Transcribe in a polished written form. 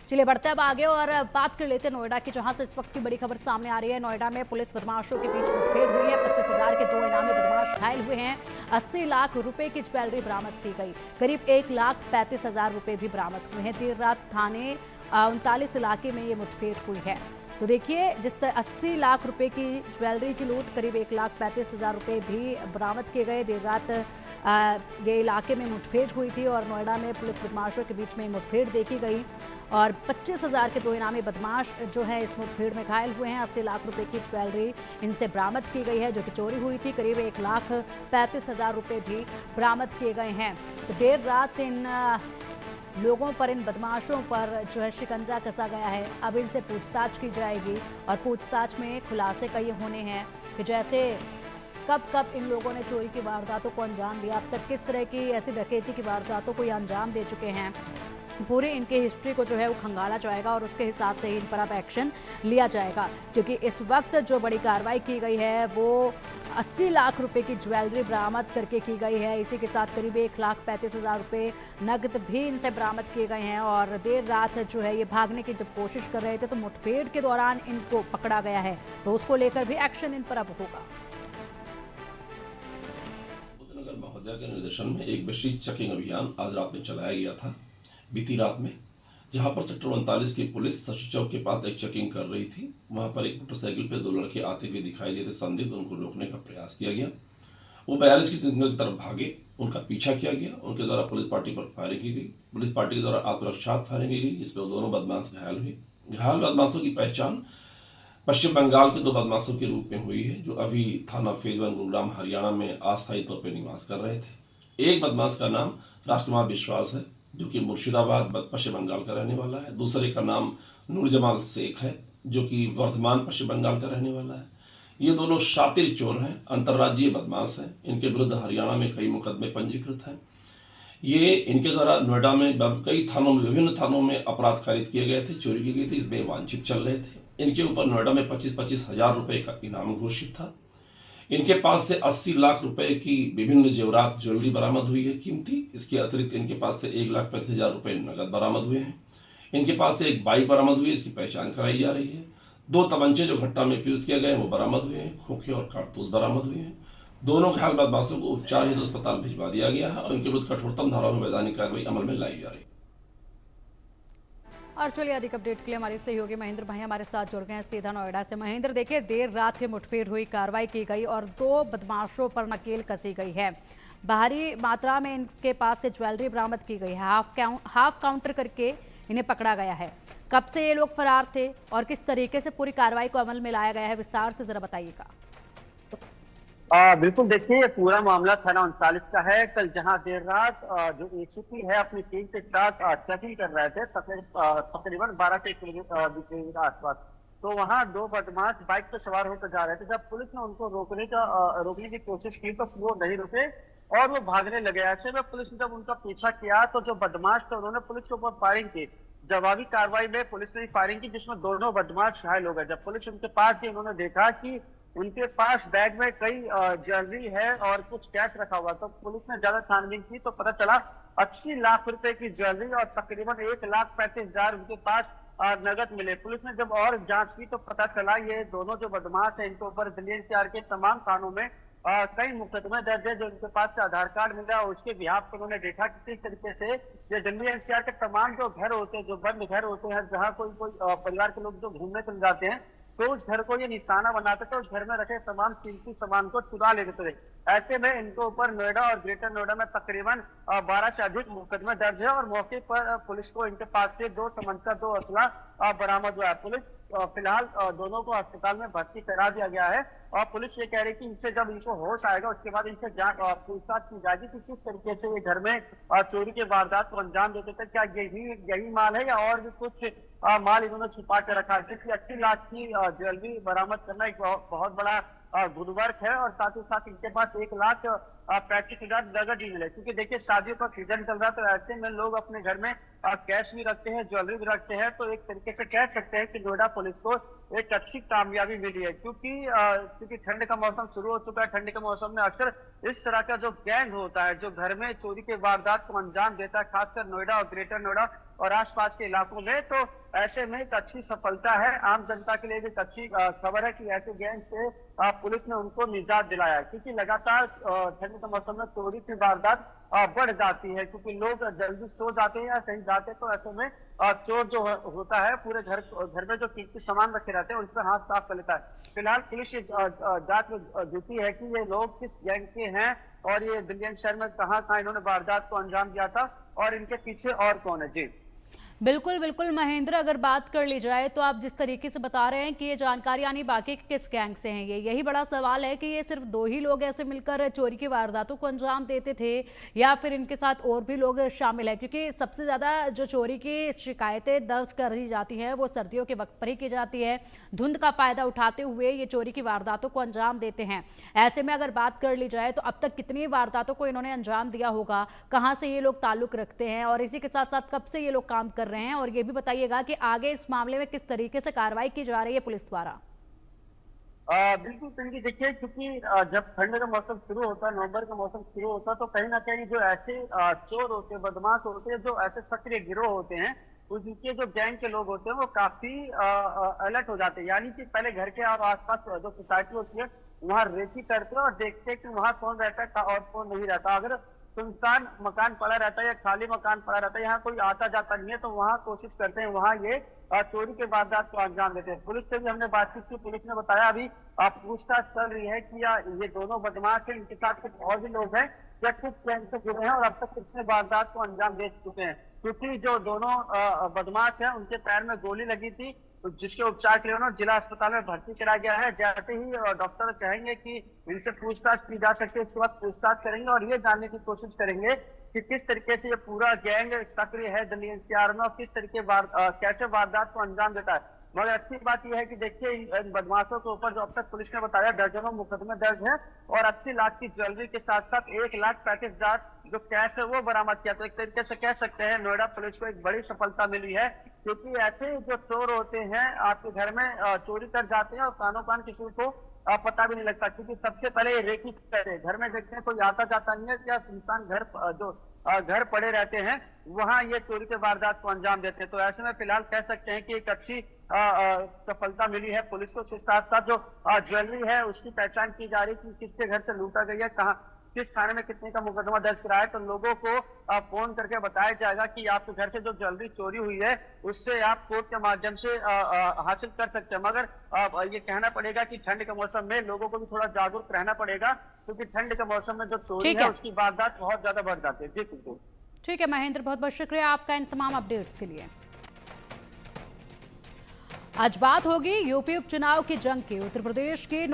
चलिए बढ़ते अब आगे और बात कर लेते हैं नोएडा की, जहां से इस वक्त की बड़ी खबर सामने आ रही है। नोएडा में पुलिस बदमाशों के बीच मुठभेड़ हुई है। 25,000 के 2 इनामी बदमाश घायल हुए हैं। 80 लाख रुपए की ज्वेलरी बरामद की गई। करीब 1,35,000 रुपए भी बरामद हुए हैं। देर रात थाने 39 इलाके में ये मुठभेड़ हुई है। तो देखिए, जिस तरह 80 लाख रुपए की ज्वेलरी की लूट, करीब 1,35,000 रुपए भी बरामद किए गए। देर रात ये इलाके में मुठभेड़ हुई थी और नोएडा में पुलिस बदमाशों के बीच में मुठभेड़ देखी गई और 25,000 के 2 इनामी बदमाश जो है इस मुठभेड़ में घायल हुए हैं। 80 लाख रुपए की ज्वेलरी इनसे बरामद की गई है जो कि चोरी हुई थी। करीब 1,35,000 रुपए भी बरामद किए गए हैं। तो देर रात इन लोगों पर, इन बदमाशों पर जो है शिकंजा कसा गया है। अब इनसे पूछताछ की जाएगी और पूछताछ में खुलासे कई होने हैं कि जैसे कब कब इन लोगों ने चोरी की वारदातों को अंजाम दिया, अब तक किस तरह की ऐसी डकैती की वारदातों को ये अंजाम दे चुके हैं। पूरी इनकी हिस्ट्री को जो है वो खंगाला जाएगा और उसके हिसाब से ही इन पर अब एक्शन लिया जाएगा, क्योंकि इस वक्त जो बड़ी कार्रवाई की गई है वो 80 लाख रुपए की ज्वेलरी बरामद करके की गई है। इसी के साथ करीब 1,35,000 रुपए नकद भी इनसे बरामद किए गए हैं। और देर रात जो है ये भागने की जब कोशिश कर रहे थे तो मुठभेड़ के दौरान इनको पकड़ा गया है, तो उसको लेकर भी एक्शन इन पर अब होगा। महोदया के निर्देशन में एक विशेष चेकिंग अभियान आज रात में चलाया गया था, बीती रात में, जहां पर सेक्टर 39 की पुलिस शशि चौक के पास एक चेकिंग कर रही थी। वहां पर एक मोटरसाइकिल पे 2 लड़के आते हुए दिखाई दिए थे संदिग्ध, उनको रोकने का प्रयास किया गया। वो 42 की तरफ भागे, उनका पीछा किया गया, उनके द्वारा पुलिस पार्टी पर फायरिंग की गई। पुलिस पार्टी के द्वारा आत्मरक्षा फायरिंग की गई, जिसमें वो दोनों बदमाश घायल हुए। घायल बदमाशों की पहचान पश्चिम बंगाल के 2 बदमाशों के रूप में हुई है, जो अभी थाना फेज 1 गुरुग्राम हरियाणा में अस्थायी तौर पर निवास कर रहे थे। एक बदमाश का नाम राजकुमार विश्वास है, जो कि मुर्शिदाबाद पश्चिम बंगाल का रहने वाला है। दूसरे का नाम नूरजमाल शेख है, जो कि वर्धमान पश्चिम बंगाल का रहने वाला है। ये दोनों शातिर चोर हैं, अंतर्राज्यीय बदमाश हैं। इनके विरुद्ध हरियाणा में कई मुकदमे पंजीकृत हैं। ये इनके द्वारा नोएडा में कई थानों में, विभिन्न थानों में अपराध कारित किए गए थे, चोरी की गई थी, इसमें वांछित चल रहे थे। इनके ऊपर नोएडा में 25-25 हजार रुपए का इनाम घोषित था। इनके पास से 80 लाख रुपए की विभिन्न जेवरात ज्वेलरी बरामद हुई है कीमती। इसके अतिरिक्त इनके पास से 1,35,000 रुपए नगद बरामद हुए हैं। इनके पास से एक बाइक बरामद हुई है, इसकी पहचान कराई जा रही है। 2 तमंचे जो घटना में प्रयुक्त किए गए वो बरामद हुए हैं। खोखे और कारतूस बरामद हुए हैं। दोनों घायल बदमाशों को उपचार हेतु अस्पताल भिजवा दिया गया है और इनके विरुद्ध कठोरतम धाराओं में वैधानिक कार्रवाई अमल में लाई जा रही है। और चलिए अधिक अपडेट के लिए हमारे सहयोगी महेंद्र भाई हमारे साथ जुड़ गए हैं सीधा नोएडा से। महेंद्र, देखिए देर रात ये मुठभेड़ हुई, कार्रवाई की गई और 2 बदमाशों पर नकेल कसी गई है। भारी मात्रा में इनके पास से ज्वेलरी बरामद की गई है। हाफ काउंटर करके इन्हें पकड़ा गया है। कब से ये लोग फरार थे और किस तरीके से पूरी कार्रवाई को अमल में लाया गया है, विस्तार से जरा बताइएगा। बिल्कुल, देखिए ये पूरा मामला थाना 39 का है। कल जहां देर रात जो एसीपी है अपनी टीम के साथ चेकिंग कर रहे थे तकरीबन 12 से 1 बजे के आसपास, तो वहां 2 बदमाश बाइक पर सवार होकर जा रहे थे। जब पुलिस ने उनको रोकने की कोशिश की तो वो नहीं रुके और वो भागने लगे। ऐसे में पुलिस ने जब उनका पीछा किया तो जो बदमाश थे उन्होंने पुलिस के ऊपर फायरिंग की। जवाबी कार्रवाई में पुलिस ने फायरिंग की, जिसमें दोनों बदमाश घायल हो गए। जब पुलिस उनके पास गई, उन्होंने देखा कि उनके पास बैग में कई ज्वेलरी है और कुछ कैश रखा हुआ। तो पुलिस ने ज्यादा छानबीन की तो पता चला 80 लाख रुपए की ज्वेलरी और तकरीबन 1,35,000 उनके पास नगद मिले। पुलिस ने जब और जांच की तो पता चला ये दोनों जो बदमाश है इनके ऊपर दिल्ली एनसीआर के तमाम थानों में कई मुकदमे दर्ज है। जो इनके पास से आधार कार्ड मिला उसके बिहाफ पर उन्होंने देखा किस तरीके से ये दिल्ली एनसीआर के तमाम जो घर होते हैं, जो बंद घर होते हैं, जहाँ कोई परिवार के लोग जो घूमने चले जाते हैं तो उस घर को ये निशाना बनाते थे, उस घर में रखे तमाम कीमती सामान को चुरा लेते थे। ऐसे में इनके ऊपर नोएडा और ग्रेटर नोएडा में तकरीबन 12 से अधिक मुकदमे दर्ज है और मौके पर पुलिस को इनके पास से 2 तमंचा 2 असला बरामद हुआ है। पुलिस फिलहाल दोनों को अस्पताल में भर्ती करा दिया गया है और पुलिस ये कह रही है कि इनसे जब इनको होश आएगा उसके बाद इनसे पूछताछ की जाएगी कि किस तरीके से ये घर में चोरी के वारदात को अंजाम देते थे। क्या यही माल है या और भी कुछ माल इन्होंने छुपा के रखा है, क्योंकि 80 लाख की ज्वेलरी बरामद करना एक बहुत बड़ा गुड वर्क है और साथ ही साथ इनके पास पैकेट के साथ नगद ही मिले, क्योंकि देखिए शादियों का सीजन चल रहा है, तो ऐसे में लोग अपने घर में कैश भी रखते हैं, ज्वेलरी भी रखते हैं। तो एक तरीके से कह सकते हैं कि नोएडा पुलिस को एक अच्छी कामयाबी मिली है, क्योंकि ठंड का मौसम शुरू हो चुका है। ठंड के मौसम में अक्सर इस तरह का जो गैंग होता है, जो घर में चोरी के वारदात को अंजाम देता है, खासकर नोएडा और ग्रेटर नोएडा और आसपास के इलाकों में, तो ऐसे में एक अच्छी सफलता है। आम जनता के लिए भी एक अच्छी खबर है कि ऐसे गैंग से पुलिस ने उनको निजात दिलाया है, क्योंकि लगातार ठंड के मौसम में चोरी की वारदात बढ़ जाती है, क्योंकि लोग जल्दी सो जाते हैं या कहीं जाते हैं। तो ऐसे में चोर जो होता है पूरे घर में जो कीमती सामान रखे रहते हैं उन पर हाथ साफ कर लेता है। फिलहाल पुलिस जांच में जुटी है कि ये लोग किस गैंग के हैं और ये दिल्ली शहर में कहां इन्होंने वारदात को अंजाम दिया था और इनके पीछे और कौन है। जी बिल्कुल बिल्कुल महेंद्र, अगर बात कर ली जाए तो आप जिस तरीके से बता रहे हैं कि ये जानकारी यानी बाकी किस गैंग से हैं, यही बड़ा सवाल है कि ये सिर्फ 2 ही लोग ऐसे मिलकर चोरी की वारदातों को अंजाम देते थे या फिर इनके साथ और भी लोग शामिल हैं, क्योंकि सबसे ज़्यादा जो चोरी की शिकायतें दर्ज करी जाती हैं वो सर्दियों के वक्त पर ही की जाती है। धुंध का फायदा उठाते हुए ये चोरी की वारदातों को अंजाम देते हैं। ऐसे में अगर बात कर ली जाए तो अब तक कितनी वारदातों को इन्होंने अंजाम दिया होगा, कहाँ से ये लोग ताल्लुक रखते हैं और इसी के साथ साथ कब से ये लोग काम कर रहे हैं, और ये भी बताइएगा कि आगे इस मामले में किस तरीके से कार्रवाई की जा रही है पुलिस द्वारा। बिल्कुल पिंकी, देखिए क्योंकि जब ठंड का मौसम शुरू होता है, नवंबर का मौसम शुरू होता है, तो कहीं ना कहीं जो ऐसे चोर होते हैं, बदमाश होते हैं, जो ऐसे सक्रिय गिरोह होते हैं, उनके जो गैंग के लोग होते हैं वो काफी अलर्ट हो जाते हैं। यानी कि पहले घर के और आसपास जो सोसाइटी होती है वहां रेकी करते हैं और देखते हैं कि वहां कौन रहता है और कौन नहीं रहता। अगर सुनसान मकान पड़ा रहता है या खाली मकान पड़ा रहता है, यहाँ कोई आता जाता नहीं है, तो वहां कोशिश करते हैं, वहां ये चोरी के वारदात को अंजाम देते हैं। पुलिस से भी हमने बातचीत की, पुलिस ने बताया अभी पूछताछ चल रही है कि ये दोनों बदमाश हैं, इनके साथ कुछ और भी लोग हैं या कुछ गैंग से जुड़े हैं और अब तक कितने वारदात को अंजाम दे चुके हैं। क्योंकि जो दोनों बदमाश हैं उनके पैर में गोली लगी थी, जिसके उपचार के लिए उन्हें जिला अस्पताल में भर्ती कराया गया है। जैसे ही डॉक्टर चाहेंगे कि इनसे पूछताछ की जा सके, उसके बाद पूछताछ करेंगे और ये जानने की कोशिश करेंगे कि किस तरीके से ये पूरा गैंग सक्रिय है दिल्ली एनसीआर में और किस तरीके कैसे वारदात को अंजाम देता है। मगर अच्छी बात यह है कि देखिए इन बदमाशों के ऊपर जो अब तक पुलिस ने बताया दर्जनों मुकदमे दर्ज हैं और 80 लाख की ज्वेलरी के साथ साथ 1 लाख पैकेटदार जो कैश है वो बरामद किया। तो एक तरीके से कह सकते हैं नोएडा पुलिस को एक बड़ी सफलता मिली है, क्योंकि ऐसे जो चोर होते हैं आपके घर में चोरी कर जाते हैं और कानों कान किसी को पता भी नहीं लगता, क्योंकि सबसे पहले ये रेकी करते हैं। घर में देखते हैं कोई आता जाता नहीं है, क्या इंसान घर पड़े रहते हैं, वहां ये चोरी के वारदात को अंजाम देते हैं। तो ऐसे में फिलहाल कह सकते हैं कि एक अच्छी सफलता मिली है पुलिस को। इसके साथ साथ जो ज्वेलरी है उसकी पहचान की जा रही है कि किसके घर से लूटा गया, कहाँ किस थाने में कितने का मुकदमा दर्ज कराया। तो लोगों को फोन करके बताया जाएगा कि आपके घर से जो ज्वेलरी चोरी हुई है उससे आप कोर्ट के माध्यम से हासिल कर सकते हैं। मगर ये कहना पड़ेगा कि ठंड के मौसम में लोगों को भी थोड़ा जागरूक रहना पड़ेगा, क्योंकि ठंड के मौसम में जो चोरी है उसकी वारदात बहुत ज्यादा बढ़ जाती है। जी ठीक है महेंद्र, बहुत बहुत शुक्रिया आपका इन तमाम अपडेट्स के लिए। आज बात होगी यूपी उपचुनाव की जंग की। उत्तर प्रदेश की